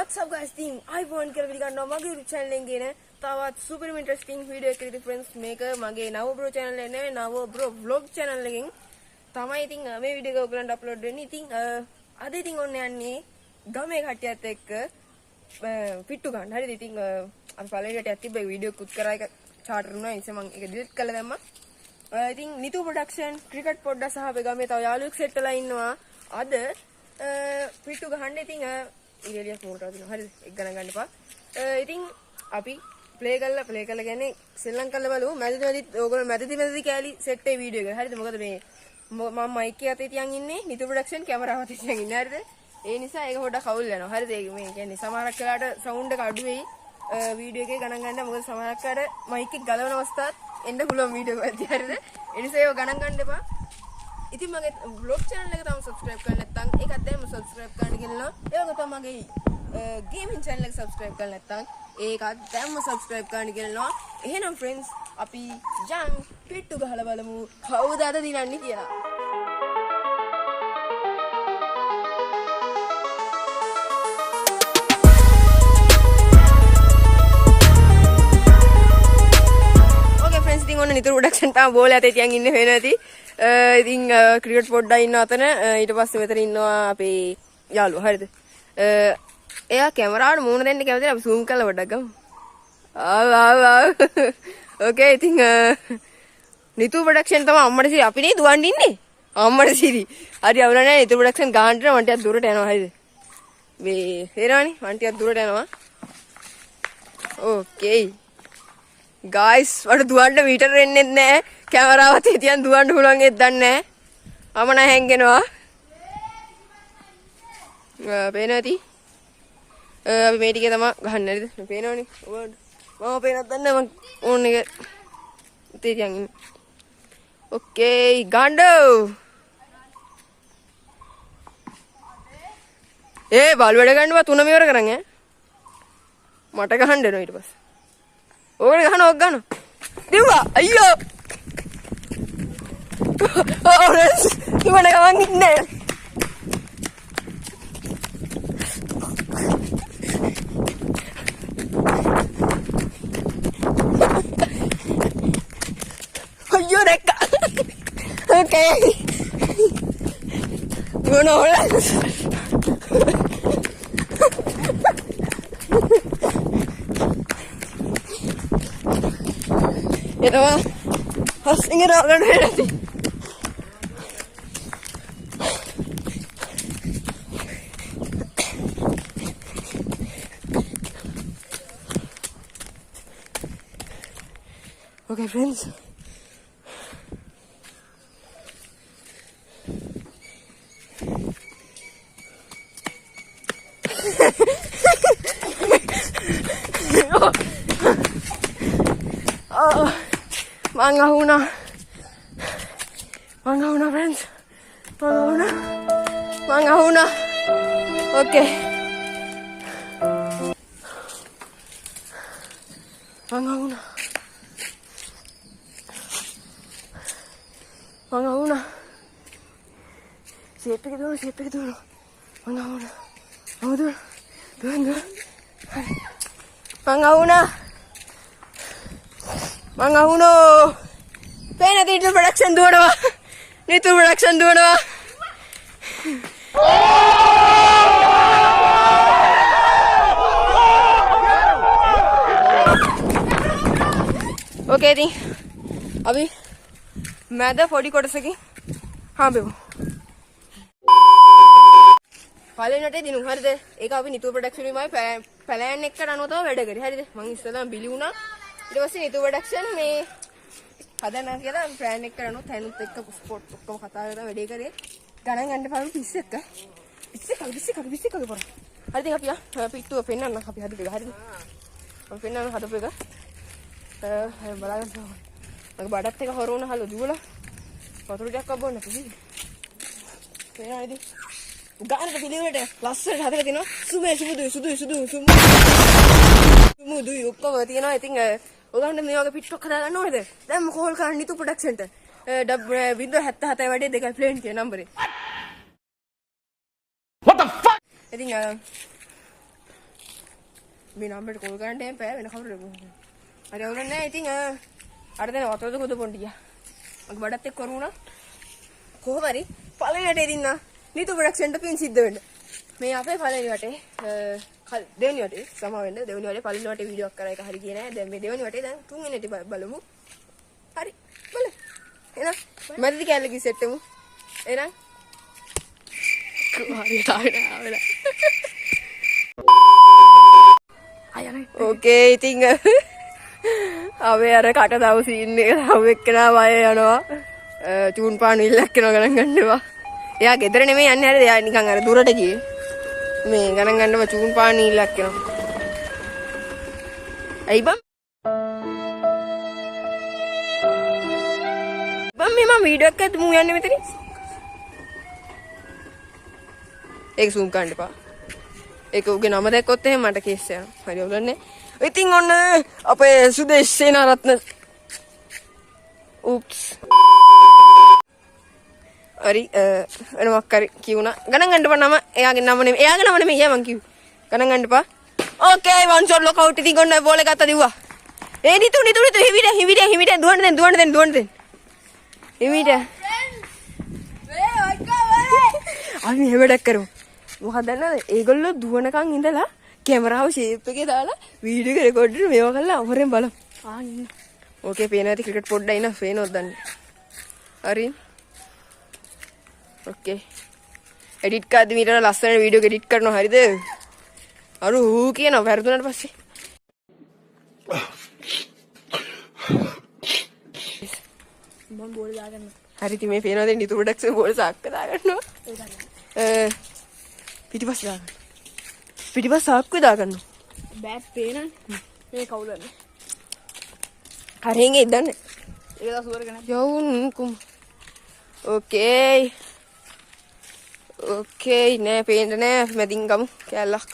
what's up guys, ඉතින් iPhone කියලා පිළිගන්නවා මගේ YouTube channel එකෙන් ගෙන තවත් super interesting video එකකට friends මේක මගේ නව bro channel එක නෙවෙයි නව bro vlog channel එකෙන් තමයි ඉතින් මේ වීඩියෝ එක ඔයගලන්ට අප්ලෝඩ් වෙන්නේ. ඉතින් අද ඉතින් ඔන්න යන්නේ ගමේ කට්ටියත් එක්ක පිට්ටු ගන්න. හරිද? ඉතින් අපි පළවෙනි කට්ටියත් තිබ්බ වීඩියෝ කුත් කරා එක charter වුණා. ඒ නිසා මම ඒක delete කරලා දැම්මා. ඉතින් නිතු ප්‍රොඩක්ෂන් ක්‍රිකට් පොඩ්ඩක් සහ අපි ගමේ තව යාළුවෙක් සෙට් වෙලා ඉන්නවා. අද පිට්ටු ගහන්න ඉතින් ඉරලියක් මොකට වදිනවා. හරිද? එක ගණන් ගන්න එපා. ඉතින් අපි ප්ලේ කරලා කියන්නේ සෙල්ලම් කරලා බලමු. මැදදී ඕගොල්ලෝ මැදදී කෑලි සෙට් ඒ වීඩියෝ එක. හරිද? මොකද මේ මම මයික් එක අතේ තියන් ඉන්නේ නිතු ප්‍රොඩක්ෂන් කැමරාව අතේ තියන් ඉන්නේ. හරිද? ඒ නිසා ඒක පොඩ්ඩක් අවුල් වෙනවා. හරිද? ඒක මේ කියන්නේ සමහරක් වෙලාවට සවුන්ඩ් එක අඩු වෙයි වීඩියෝ එකේ ගණන් ගන්න. මොකද සමහරක් වෙලාවට මයික් එක ගලවන අවස්ථාවත් එන්න පුළුවන් වීඩියෝ එකක්. හරිද? ඒ නිසා ඒක ගණන් ගන්න එපා. ඉතින් මගේ vlog channel එක තාම subscribe කරලා නැත්නම් ඒකත් දැම්ම subscribe කරන්න කියලා. ඒ වගේ තමයි මගේ gaming channel එක subscribe කරලා නැත්නම් ඒකත් දැම්ම subscribe කරන්න කියලා. එහෙනම් friends අපි යන් පිට්ටු ගහලා බලමු කවුද අද දිනන්නේ කියලා. Okay friends ඉතින් ඔන්න නිතර ප්‍රොඩක්ෂන් තාම බෝලේ අතේ තියන් ඉන්නේ වෙන ඇති. ඉතින් ක්‍රිකට් පොඩ්ඩක් ඉන්න අතන ඊට පස්සේ මෙතන ඉන්නවා අපේ යාළුවා. හරිද? එයා කැමරාවට මූණ දෙන්න කැමතිද? අපි zoom කරලා පොඩ්ඩක් ගමු. ආව. ඕකේ ඉතින් නිතු ප්‍රොඩක්ෂන් තමයි අම්මට සිරි අපි නේ දුවන්න ඉන්නේ. අම්මට සිරි. හරි අවුල නැහැ නිතු ප්‍රොඩක්ෂන් ගානට මම ටිකක් දුරට යනවා. හරිද? මේ හේරවනේ මම ටිකක් දුරට යනවා. ඕකේ. guys වඩ දුවන්න මීටර එන්නේ නැහැ. කැමරාවත් හිටියන් දුවන්න පුළුවන් ඒත් දන්නේ නැහැ. අමන හැංගෙනවා. පේනවා ඇති. අපි මේ ටිකේ තමයි ගහන්න හරිද? පේනවනේ. ඔයාලට. මම පේනත් දන්නේ නැහැ මම ඕන් එක තියන් ඉන්නේ. ඕකේ ගාන්ඩෝ. බල් වැඩ ගන්නවා 3 මෙවර කරන් ඈ. මට ගහන්න දෙනවා ඊට පස්සේ. ඕකට ගහන ඕක ගන්න. දිව්වා අයියෝ. ඉවන ගමන් ඉන්නේ. අයියෝ දැක්කා. ඕකේ. මොනෝල. එනවා හස්සිංග දාගන්න වෙලාදී. Okay friends. Mangahuna friends. Mangahuna. Okay. Mangahuna. Siapa dulu. Mangahuna. Oh dulu. Mangahuna. Pena Nitu production duwනවා. Okay ඉතින් අපි මැද පොඩි කොටසකින් හම්බෙමු. පළවෙනිට දිනු හරිද? ඒක අපි නිතු ප්‍රොඩක්ෂන් එකමයි ප්ලෑන් එකකට අනුව තමයි වැඩ කරේ. හරිද? මම ඉස්සෙල්ලාම බිලි වුණා. ඊට පස්සේ නිතු ප්‍රොඩක්ෂන් මේ හදන්න කියලා ප්ලෑන් එකකට අනුව තැනුත් එක්ක ස්පොට් ඔක්කොම කතා කරලා වැඩේ කරේ. ගණන් ගන්න පාරු පිස්සෙක්. පිස්සෙක් කරා. හරිද? අපි පිට්ටුව පෙන්නන්න අපි හදපු එක. හරිද? අපි පෙන්නන්න හදපු එක. බලන්න මගේ බඩත් එක හොර වුණා දුවලා වතුර ටිකක් අබ්බන්න කිව්වේ. පේනවද? ගානට පිළිවෙලට ලස්සනට හදලා තිනවා. සුමුදුයි ඔක්කොම තියෙනවා. ඉතින් ඔයගොල්ලන්ට මේ වගේ පිට්ටක් හදා ගන්න ඕනේද? දැන් කෝල් කරන්න නිතු ප්‍රොඩක්ෂන්ට. 077 වැඩේ 2 ප්ලේන් කියන නම්බරේ. What the fuck? ඉතින් මේ නම්බරට කෝල් කරන්න එම් පෑ වෙන කවුරුද හරි අවුල නැහැ ඉතින් අර දැන් වතුරද කොද පොන්ටිය මගේ බඩත් එක්ක කරුණා කොහොම හරි පළවෙනි වටේ දින්න නීතු ප්‍රොඩක්ෂන්ට පින් සිද්ධ වෙන්න මේ අපේ පළවෙනි වටේ දෙවෙනි වටේ සමා වෙන්න දෙවෙනි වටේ පළවෙනි වටේ වීඩියෝ එකක් කරා එක හරි ගියේ නැහැ දැන් මේ දෙවෙනි වටේ දැන් තුන්වෙනි වටේ බලමු හරි බලන්න එහෙනම් මැදදී කැලේ සෙට් වෙමු එහෙනම් හරි තාවලා ඕකේ ඉතින් අපේ අර කට දව සීන් එක තව එක්කෙනා වය යනවා චූන් පාන් විල්ලක් කරනවා ගණන් ගන්නවා එයා ගෙදර නෙමෙයි යන්නේ හරිද එයා නිකන් අර දුරට ගියේ මේ ගණන් ගන්නවා චූන් පාන් විල්ලක් කරනවා අයි බම් මේ මම වීඩියෝ එකක් අද මූ යන්නේ මෙතන ඒක zoom කරන්න එපා ඒක උගේ නම දැක්කොත් එහෙම මට කේස් යනවා හරි ඔයගොල්ලෝනේ ඉතින් ඔන්න අපේ සුදේශ් සේනාරත්න oops හරි වෙනවක් කරි කියුණා ගණන් ගන්න එපා නම එයාගේ නම නෙමෙයි එයාගේ නම නෙමෙයි මං කිව්වේ ගණන් ගන්න එපා ඕකේ වන් ෂොට් ලොක් අවුට් ඉතින් ඔන්න බෝල් එක ගත්තා දිව්වා ඒ නිතු හිමිට දුවන්න දෙන්න හිමිට අපි හැමඩක් කරමු මොකක්ද දන්නවද ඒගොල්ලෝ දුවනකන් ඉඳලා කැමරාව ෂේප් එකේ දාලා වීඩියෝ එක රෙකෝඩ් කරලා මේවා කරලා අවරෙන් බලමු ඕකේ පේන ඇති ක්‍රිකට් පොඩ්ඩයි නා ෆේනොත් දන්නේ හරි ඕකේ එඩිට් කරද්දි මීට ලස්සන වීඩියෝ එක එඩිට් කරනවා හරිද අර ඌ කියනවා වැරදුනට පස්සේ මම බෝල් දාගන්න හරි ඉතින් මේ පේනවද නිතු ප්‍රොඩක්ට්ස් බෝල් සාක්ක දාගන්නවා පිටිපස්ස සාක්කුවේ දාගන්න බෑට් පේන මේ කවුලන්නේ හරියෙන් ඉදන්න ඒක දසුවර ගන්න යවුන් කුම් ඕකේ නෑ පේන්න නෑ මැදින් ගමු කැලක්